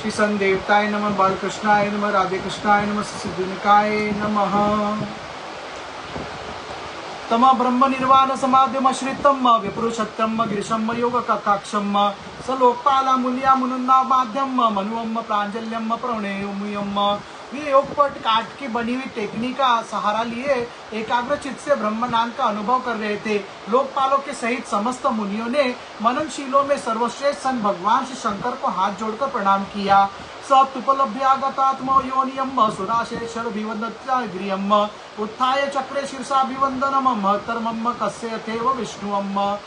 श्री सन देवताय नमः, बालकृष्णाय नमः, राधे कृष्णाय नमः, सिद्धिनिकाय नमः। तम ब्रह्म निर्वाण समाधिमश्रितम विपुरुषत्यम गिरिशम योग कथाक्षम सलोकपाला मुनिया मुनुन्ना माध्यम मनुअम प्रांजल्यम प्रणेयम। ये योगपट काठ की बनी हुई टेकनी का सहारा लिए एकाग्र चित्त से ब्रह्मज्ञान का अनुभव कर रहे थे। लोकपालों के सहित समस्त मुनियों ने मननशीलों में सर्वश्रेष्ठ सन भगवान श्री शंकर को हाथ जोड़कर प्रणाम किया। सत्युपलभ्यागतात्मो योनियम सुराशेषर्भिवदत्याग्रियम उत्थाय चक्रे शीर्षाभिवंदनम महतर्मम कस्यथेव विष्णुअम।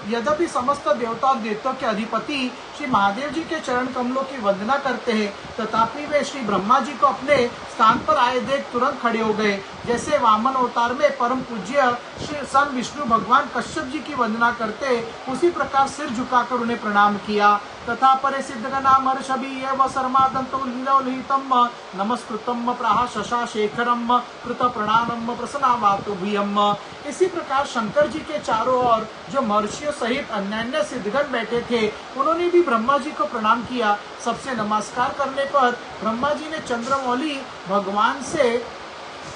यद्यपि समस्त देवता और देवताओं के अधिपति श्री महादेव जी के चरण कमलों की वंदना करते हैं, तथापि वे श्री ब्रह्मा जी को अपने स्थान पर आए देख तुरंत खड़े हो गए। जैसे वामन अवतार में परम पूज्य श्री सन विष्णु भगवान कश्यप जी की वंदना करते, उसी प्रकार सिर झुकाकर उन्हें प्रणाम किया। तथा परे सिद्धगणाम हर्षभीयव सर्मादन्तोल्लितम नमस्कृतम प्राह शशा शेखरम कृत प्रणानम प्रसन्नावातुभ्यम। इसी प्रकार शंकर जी के चारों ओर जो महर्षियों सहित अन्य सिद्धगण बैठे थे, उन्होंने भी ब्रह्मा जी को प्रणाम किया। सबसे नमस्कार करने पर ब्रह्मा जी ने चंद्रमौली भगवान से,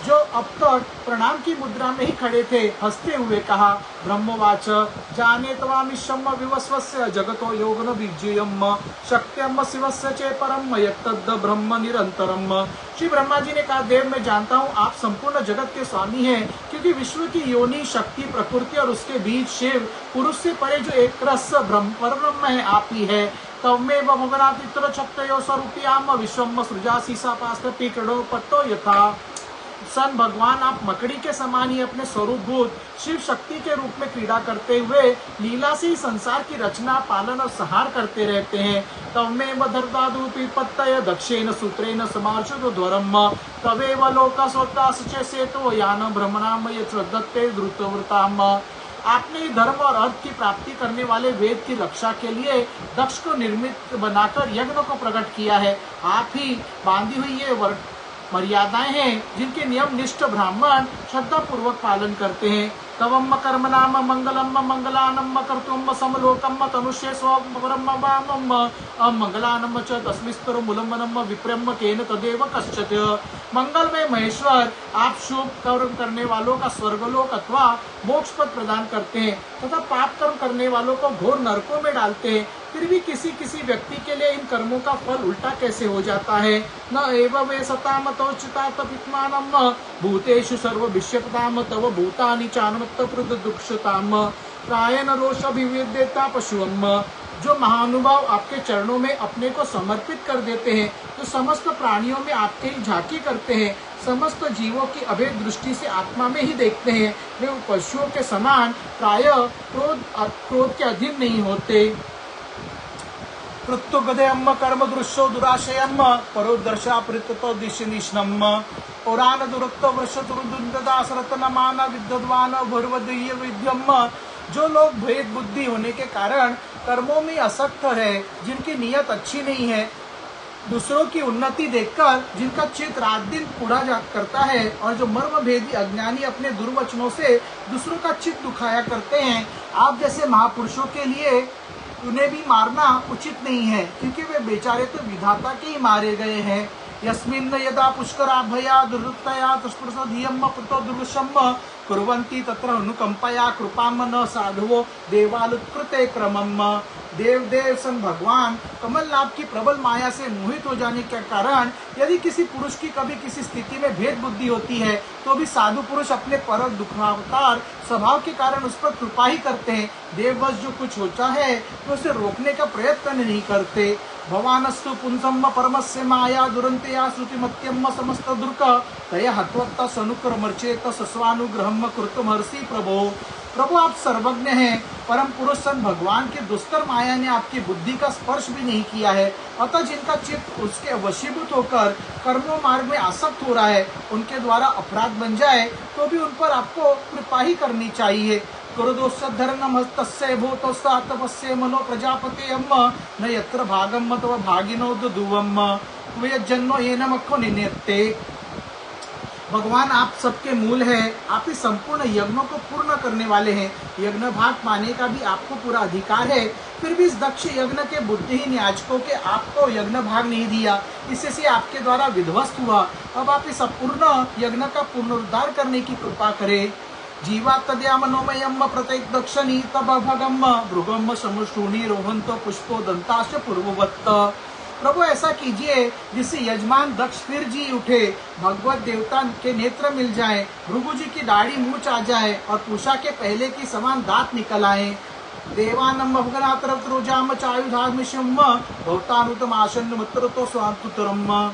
जो अब तक प्रणाम की मुद्रा में ही खड़े थे, हंसते हुए कहा, ब्रह्मवाच जाने तवामिशम विवस्वस्य जगतो योगन बीज्यम शक्त्यम शिवस्य चे परम यत्तद् ब्रह्म निरंतरम। श्री ब्रह्मा जी ने कहा, देव मैं जानता हूँ आप संपूर्ण जगत के स्वामी हैं, क्योंकि विश्व की योनि शक्ति प्रकृति और उसके बीच शिव पुरुष से परे जो एक रस ब्रह्म परब्रह्म है आप ही है। तवमेव भगवनातित्र छत्तयो स्वरूपियाम विश्वम सृजासी सापास्त्र पीकड़ो पत्तो यथा। सन भगवान आप मकड़ी के समान ही अपने स्वरूपभूत शिव शक्ति के रूप में क्रीड़ा करते हुए लीला से ही संसार की रचना पालन और संहार करते रहते हैं। तवमेव धर्तादुपीपत्तय दक्षेण सूत्रेण समार्षुतो ध्वरम तवेव लोकसोतासचे सेतो यान भ्रमणाम यद्दत्ते द्रुतवृताम। आपने धर्म और अर्थ की प्राप्ति करने वाले वेद की रक्षा के लिए दक्ष को निर्मित बनाकर यज्ञ को प्रकट किया है। आप ही बांधी हुई ये मर्यादाएं हैं जिनके नियम निष्ठ ब्राह्मण श्रद्धा पूर्वक पालन करते हैं। तवम कर्म नाम मंगलम मंगलानम कर्तुम समलोकम तनुष्य स्वरम मंगलानम च तस्मिस्तर मूलमनम विप्रम केन तदेव कश्चित्। मंगलमय महेश्वर आप शुभ कर्म करने वालों का स्वर्गलोक अथवा मोक्ष पद प्रदान करते हैं तथा पाप कर्म करने वालों को घोर नरकों में डालते हैं। फिर भी किसी किसी व्यक्ति के लिए इन कर्मों का फल उल्टा कैसे हो जाता है। न एव वे सताम तोचितात्मानम भूतेषु सर्वविष्यपताम तव भूतानि चान्मत्त दुक्षताम प्रायन रोष अभिवेद्यता पशुअम। जो महानुभाव आपके चरणों में अपने को समर्पित कर देते हैं, जो समस्त प्राणियों में आपके ही झांकी करते हैं, समस्त जीवों की अभेद दृष्टि से आत्मा में ही देखते हैं, वे पशुओं के समान प्राय क्रोध के अधीन नहीं होते। प्रत्युगदयम कर्म दृश्यो दुराशयम परोदर्शा प्रत्यतो दिशनिष्णम पुराण दुरत्व वर्ष तुरुदासरतनमान विद्वान भर्वदीय विद्यम। जो लोग भेद बुद्धि होने के कारण कर्मों में असक्त है, जिनकी नियत अच्छी नहीं है, दूसरों की उन्नति देखकर जिनका चित्त रात दिन कूड़ा करता है, और जो मर्म भेदी अज्ञानी अपने दुर्वचनों से दूसरों का चित्त दुखाया करते हैं, आप जैसे महापुरुषों के लिए उन्हें भी मारना उचित नहीं है, क्योंकि वे बेचारे तो विधाता के ही मारे गए हैं। यस्मिन् यदा पुष्करा भया दुर्वृत्तया तस्पृशधियम पुतो दुर्गशम कुर्वन्ति तत्र अनुकंपया कृपाम न साधुवो देवालुत्कृते क्रमम। देव सन भगवान कमल लाभ की प्रबल माया से मोहित हो जाने के कारण यदि किसी पुरुष की कभी किसी स्थिति में भेद बुद्धि होती है, तो भी साधु पुरुष अपने परम दुखावतार स्वभाव के कारण उस पर कृपा ही करते हैं। देववश जो कुछ होता है तो उसे रोकने का प्रयत्न नहीं करते। भवानस्तु पुंसम परमस्य माया दुरंतया श्रुतिमत्यम समस्त दुर्क तया हत्वत्ता सनुक्रमर्चेत सस्वानुग्रहम कृतमहर्षि प्रभो। प्रभु आप सर्वज्ञ हैं। परम पुरुष सन भगवान के दुष्कर माया ने आपकी बुद्धि का स्पर्श भी नहीं किया है, अतः जिनका चित्त उसके वशीभूत होकर कर्मों मार्ग में आसक्त हो रहा है, उनके द्वारा अपराध बन जाए तो भी उन पर आपको कृपा ही करनी चाहिए। कुरुदोषधर्नमस्तस्य भूतोस्तातपस्य मनो प्रजापते अम्म न यत्र भागम तव भागिनो दुदुवम वे जन्नो येन मक्खो निन्यते। भगवान आप सबके मूल है, आप ही संपूर्ण यज्ञों को पूर्ण करने वाले हैं। यज्ञ भाग पाने का भी आपको पूरा अधिकार है। फिर भी इस दक्ष यज्ञ के बुद्धिहीन याचकों के आपको यज्ञ भाग नहीं दिया, इससे आपके द्वारा विध्वस्त हुआ। अब आप इस अपूर्ण यज्ञ का पुनरुद्धार करने की कृपा करें। जीवा तद्या मनोमयम प्रत्येक दक्षिणी तब भगम भृगम समुष्टूनी रोहंतो पुष्पो दंताश पूर्ववत्त। प्रभु ऐसा कीजिए जिससे यजमान दक्ष फिर जी उठे, भगवत देवता के नेत्र मिल जाए, भृगु जी की दाढ़ी मूछ आ जाए और पूषा के पहले की समान दांत निकल आए। देवानम भगनातरव रोजाम चायुधामिशम भौतानुतम आसन मुत्र तो स्वांतुतरम।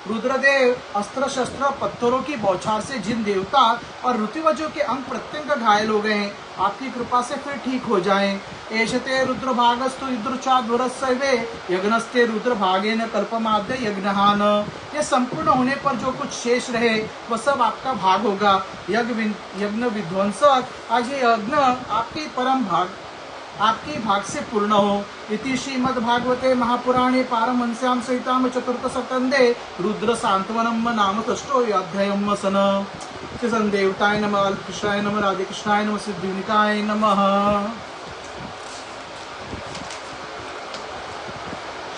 रुद्रदेव अस्त्र शस्त्र पत्थरों की बौछार से जिन देवता और ऋतुवजों के अंग प्रत्यंग घायल हो गए हैं, आपकी कृपा से फिर ठीक हो जाएं। एषते रुद्र भागस्तु युद्रचाध्वरस्वे यज्ञस्ते रुद्र भागेन कल्पमाद्य यज्ञहान। ये संपूर्ण होने पर जो कुछ शेष रहे वह सब आपका भाग होगा। यज्ञ विध्वंसक, आज ये यज्ञ आपके परम भाग, आपके भाग से पूर्ण हो। इति श्रीमद्भागवते महापुराणे पारमहंस्यां सहितां चतुर्थ स्कंदे रुद्र सांत्वनम नाम षष्ठोऽध्यायः सन। श्री देवताय नमः, अल्पकृष्णाय नमः, राधे कृष्णाय नमः, सिद्धिविनायकाय नमः।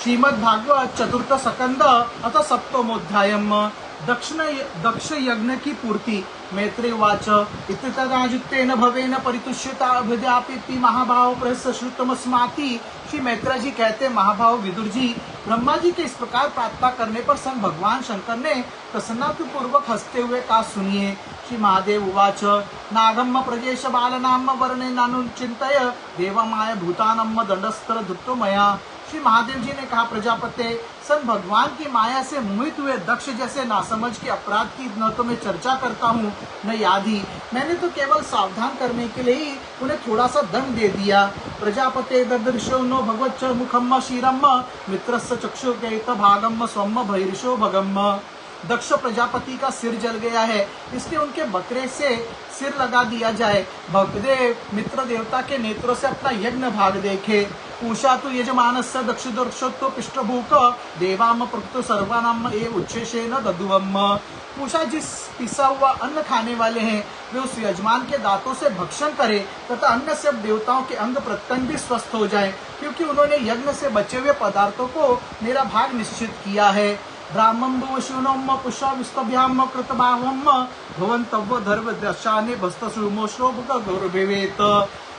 श्रीमद्भागवत चतुर्थ स्कंद अथ सप्तमोऽध्यायः। दक्ष यज्ञ की पूर्ति। मैत्रेय उवाच इति तदाजुक्तेन भवेन परितुष्यता अभिद्यापि महाभाव प्रश्रुतमस्माति। श्री मैत्रेय जी कहते, महाभाव विदुर जी, ब्रह्मा जी के इस प्रकार प्रार्थना करने पर सन भगवान शंकर ने प्रसन्नतापूर्वक हंसते हुए कहा, सुनिए। श्री महादेव उवाच नागम प्रजेश बालनाम वर्णे नानुचिंतय देवमाय भूतानम दंडस्तर धुत्तो मया। श्री महादेव जी ने कहा, प्रजापते, सन भगवान की माया से मोहित हुए दक्ष जैसे नासमझ के अपराध की न तो मैं चर्चा करता हूँ न याद ही, मैंने तो केवल सावधान करने के लिए ही उन्हें थोड़ा सा दंड दे दिया। प्रजापते ददृशो नो भगवच्च मुखम क्षीरम मित्रस्य चक्षुर्गेत भागम स्वम भैरिशो भगम। दक्ष प्रजापति का सिर जल गया है, इसलिए उनके बकरे से सिर लगा दिया जाए। भगदेव मित्र देवता के नेत्रों से अपना यज्ञ भाग देखे। पूषा तो यजमानस्य दक्ष दर्शत्व पृष्ठभूक देवाम प्रकृत सर्वानाम एव उच्छेषेण ददुवम। पूषा जिस पिसा हुआ अन्न खाने वाले हैं वे उस यजमान के दांतों से भक्षण करे तथा अन्य सब देवताओं के अंग प्रत्यंग भी स्वस्थ हो जाए, क्योंकि उन्होंने यज्ञ से बचे हुए पदार्थों को मेरा भाग निश्चित किया है। ब्राह्मण भुवशूनम पुष्पा विस्तभ्याम कृतभावम भवन्तव्य धर्म दशाने भस्तसुमोशोभ गौरवेत।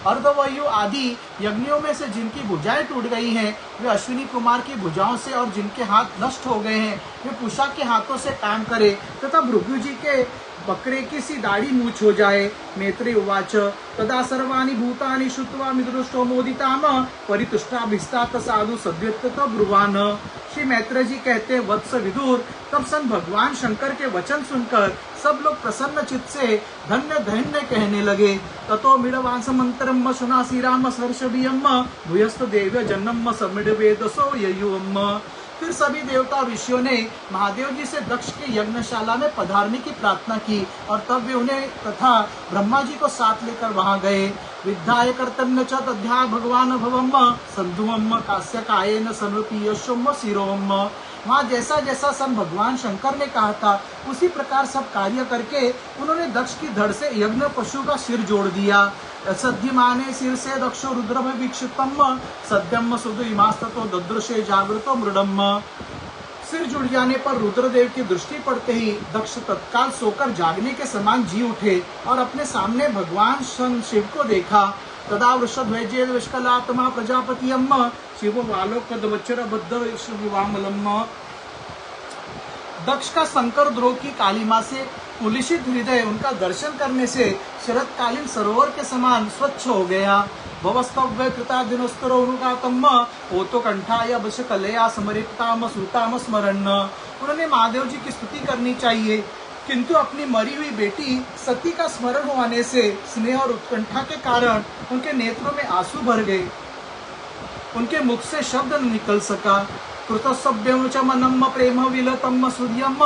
अर्धवायु आदि यज्ञों में से जिनकी भुजाएं टूट गई हैं वे अश्विनी कुमार की भुजाओं से, और जिनके हाथ नष्ट हो गए हैं वे पूषा के हाथों से काम करे तथा भृगु जी के बकरे की सी दाढ़ी मूछ हो जाए। मैत्रेय उवाच तदा सर्वाणि भूतानि श्रुत्वा मिदृष्टो मोदिताम परितुष्टाभिस्तात साधु सद्यत ब्रुवान। श्री मैत्रेय जी कहते हैं, वत्स विदुर, तब सन भगवान शंकर के वचन सुनकर सब लोग प्रसन्न चित्त से धन्य धन्य कहने लगे। ततो मिडवांस मंत्रम सुनासी राम सर्षभियम भूयस्त देव्य जन्म समिड वेदसो ययुम। फिर सभी देवता ऋषियों ने महादेव जी से दक्ष के यज्ञशाला में पधारने की प्रार्थना की, और तब वे उन्हें तथा ब्रह्मा जी को साथ लेकर वहां गए। विद्याय कर्तव्य च तद्ध्या भगवान भवम संधुम कास्य कायेन सनृपीयशोम शिरोम। वहाँ जैसा जैसा सन भगवान शंकर ने कहा था उसी प्रकार सब कार्य करके उन्होंने दक्ष की धड़ से यज्ञ पशु का सिर जोड़ दिया। सद्यमाने सिर से दक्षो रुद्रभिक्षिप्तम सद्यम सुदु इमास्ततो ददृशे जागृतो मृडम। सिर जुड़ जाने पर रुद्रदेव की दृष्टि पड़ते ही दक्ष तत्काल सोकर जागने के समान जी उठे और अपने सामने भगवान शिव को देखा। तदा वृषध्वजेद विष्कलात्मा प्रजापतियम शिव वालोकदवच्चर बद्ध वामलम। दक्ष का शंकर द्रोह की कालिमा से कुलिशित हृदय उनका दर्शन करने से शरतकालीन सरोवर के समान स्वच्छ हो गया। भवस्तव्य कृता दिनस्तरोनुगातम ओतो कंठाय वश कलया समरिताम सुताम स्मरण। उन्होंने महादेव जी की स्तुति करनी चाहिए, किंतु अपनी मरी हुई बेटी सती का स्मरण होने से स्नेह और उत्कंठा के कारण उनके नेत्रों में आंसू भर गए, उनके मुख से शब्द न निकल सका। कृतसभ्यम च मनम प्रेम विलतम सूर्यम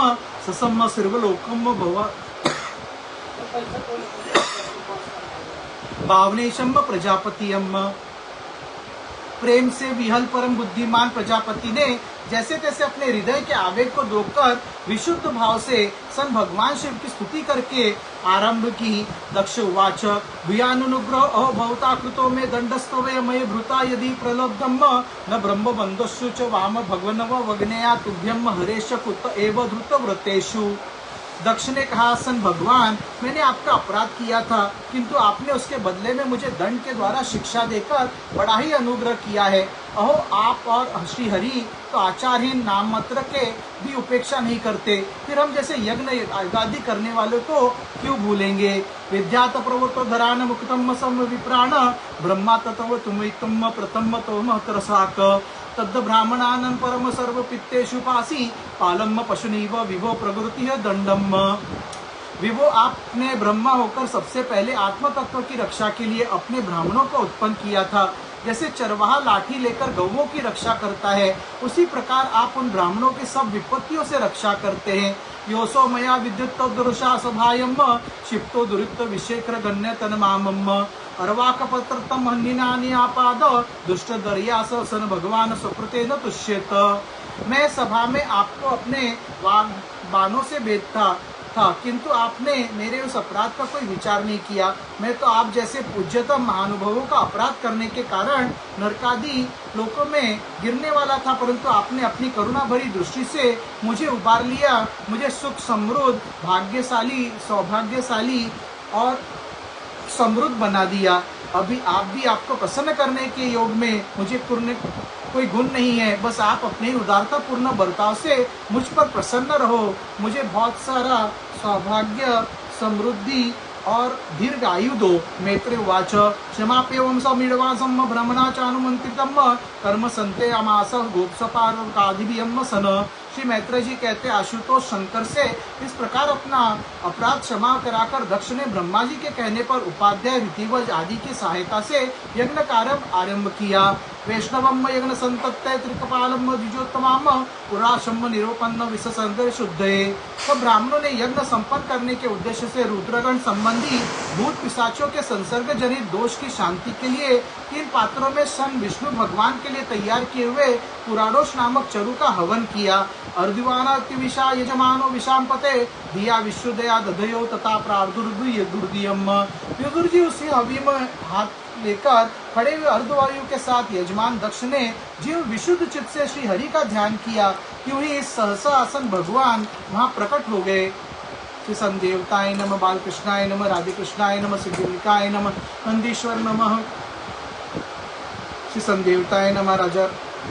ससम सर्वलोकम भव भावनेशम प्रजापतियम। प्रेम से विहल परम बुद्धिमान प्रजापति ने जैसे तैसे अपने हृदय के आवेग को रोककर विशुद्ध भाव से सन भगवान शिव की स्तुति करके आरंभ की। दक्ष उवाच भूयानुग्रह भवता कृतो में दंडस्तवे मय भृता यदि प्रलब्धम न ब्रह्म बंधुषु च वाम भगवनव वग्नेया तुभ्यम हरेश कुत एव धृत व्रतेषु। दक्ष ने कहा, सन भगवान, मैंने आपका अपराध किया था, किंतु आपने उसके बदले में मुझे दंड के द्वारा शिक्षा देकर बड़ा ही अनुग्रह किया है। अहो, आप और श्री हरि तो आचारहीन नाम मात्र के भी उपेक्षा नहीं करते, फिर हम जैसे यज्ञ आदि करने वालों को क्यों भूलेंगे। विद्यात प्रवृत्तो धरान मुक्तम सम विप्राण ब्रह्मा तत्व तुम प्रथम तो महतरसाक तद् ब्राह्मणानन परम सर्व पित्तेषु पासी पालम पशुनीव विभो प्रकृति दंडम। विभो, आपने ब्रह्मा होकर सबसे पहले आत्म तत्व की रक्षा के लिए अपने ब्राह्मणों को उत्पन्न किया था। जैसे चरवाहा लाठी लेकर गौओं की रक्षा करता है, उसी प्रकार आप उन ब्राह्मणों की सब विपत्तियों से रक्षा करते हैं। योसो मया विद्युत दुरुषा सभायम क्षिप्तो दुरित विशेखर गण्य तनमामम अर्वाक पत्रतम हन्निनानि आपाद दुष्ट दरिया सन भगवान सुकृते न तुष्येत। मैं सभा में आपको अपने बाणों से भेदता था, किंतु आपने मेरे उस अपराध का कोई विचार नहीं किया। मैं तो आप जैसे पूज्यतम महानुभावों का अपराध करने के कारण नरकादि लोकों में गिरने वाला था, परंतु आपने अपनी करुणा भरी दृष्टि से मुझे उबार लिया, मुझे सुख समृद्ध भाग्यशाली सौभाग्यशाली और समृद्ध बना दिया। अभी आप भी आपको प्रसन्न करने के योग में मुझे कोई गुण नहीं है, बस आप अपने उदारता पूर्ण बर्ताव से मुझ पर प्रसन्न रहो, मुझे बहुत सारा सौभाग्य समृद्धि और दीर्घ आयु दो। मैत्रेय उवाच क्षमाप्यवं समीडवासं भ्रमणाचानुमन्त्रितं कर्म संते अमास गोप्सपारकादिभियं सन। श्री मैत्रेय जी कहते, आशुतोष शंकर से इस प्रकार अपना अपराध क्षमा कराकर दक्ष ने ब्रह्मा जी के कहने पर उपाध्याय रीतिवज आदि की सहायता से यज्ञ कार्य आरंभ किया। वैष्णवम यज्ञ संतत्ते त्रिकपालम द्विजोत्तमाम पुराशम निरोपन्न विसर्ग शुद्धये। तो ब्राह्मणों ने यज्ञ संपन्न करने के उद्देश्य से रुद्रगण संबंधी भूत पिशाचों के संसर्ग जनित दोष की शांति के लिए 3 पात्रों में सन विष्णु भगवान के लिए तैयार किए हुए पुराडोष नामक चरु का हवन किया। अर्धुवाना विषा यजमानो विषाम पते दिया विश्वदया दधयो तथा प्रादुर्दुर्दियम। विदुर जी उसी हवि में हाथ लेकर खड़े हुए अर्धवायु के साथ यजमान दक्ष ने जीव विशुद्ध चित्त से श्री हरि का ध्यान किया, क्यों ही इस सहसा आसन भगवान वहां प्रकट हो गए। श्री संदेवताय नमः, बालकृष्णाय नमः, राधे कृष्णाय नमः, सिद्धिकाय नमः, नंदीश्वर नमः। श्री संदेवताय नमः,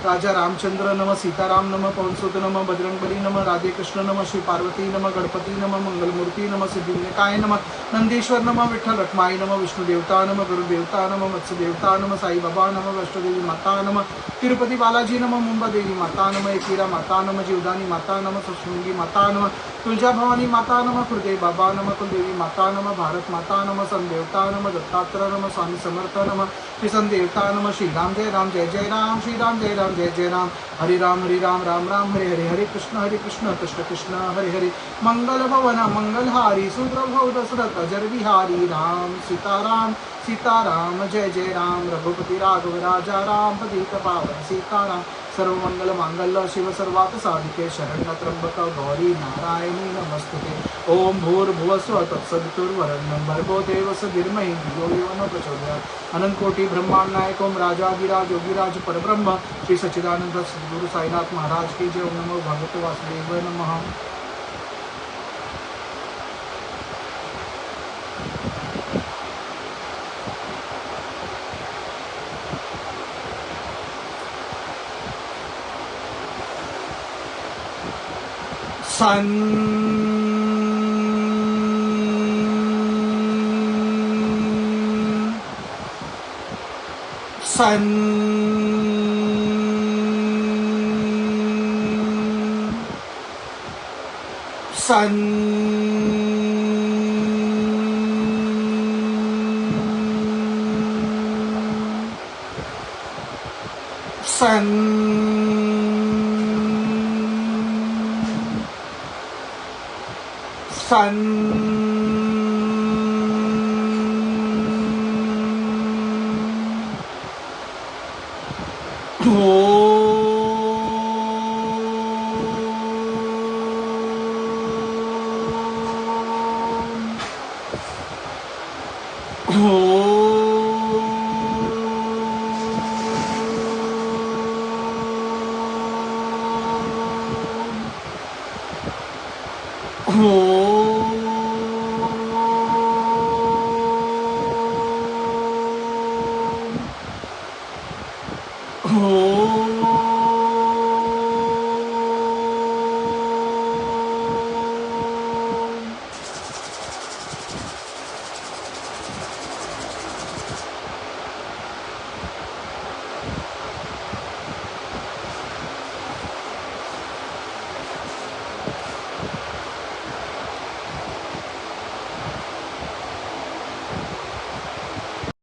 राजा रामचंद्र नमः, सीताराम नमः, पवनसुत नमः, बजरंगबली नमः, राधे कृष्ण नमः, श्री पार्वती नमः, गणपति नमः, मंगलमूर्ति नमः, सिद्धिकाय नमः, नंदीश्वर नमः, विठ्ठल रखमाई नमः, विष्णु देवता नमः, गुरु देवता नमः, मत्स्य देवता नमः, साई बाबा नमः, वैष्णो देवी माता नमः, तिरुपति बालाजी नमः, मुंबा देवी माता नमः, एकवीरा माता नमः, जीवदानी माता नमः, सप्तशृंगी माता नमः, तुलजा भवानी माता नमः, कुलदेव बाबा नमः, कुलदेवी माता नमः, भारत माता नमः, सन देवता नमः, दत्तात्रेय नमः, स्वामी समर्थ नमः, श्री सन देवता नमः, श्री राम जय राम जय जय राम, श्री राम जय राम जय जय राम, हरि राम राम राम हरे हरे, हरे कृष्ण कृष्ण कृष्ण हरे हरे, मंगल भवन मंगलहारी सूत्र भव दशरथ अजर बिहारी, राम सीताराम सीताराम जय जय राम, रघुपति राघव राजा राम, पतित पावन सीताराम, सर्वमंगल मांगल्य शिव सर्वार्थ साधिके, शरण्य त्र्यंबक गौरी नारायणी नमस्तुते। ओम भूर्भुवस्सुवः तत्सवितुर्वरेण्यं भर्गो देवस्य धीमहि धियो यो न प्रचोदयात्। अनंत कोटि ब्रह्मांड नायक ओम राजाधिराज योगिराज परब्रह्म श्री सच्चिदानंद सद्गुरु साईनाथ महाराज की जय। ओम नमो भगवते वासुदेवाय नमः। सन सन सन सन सन ओम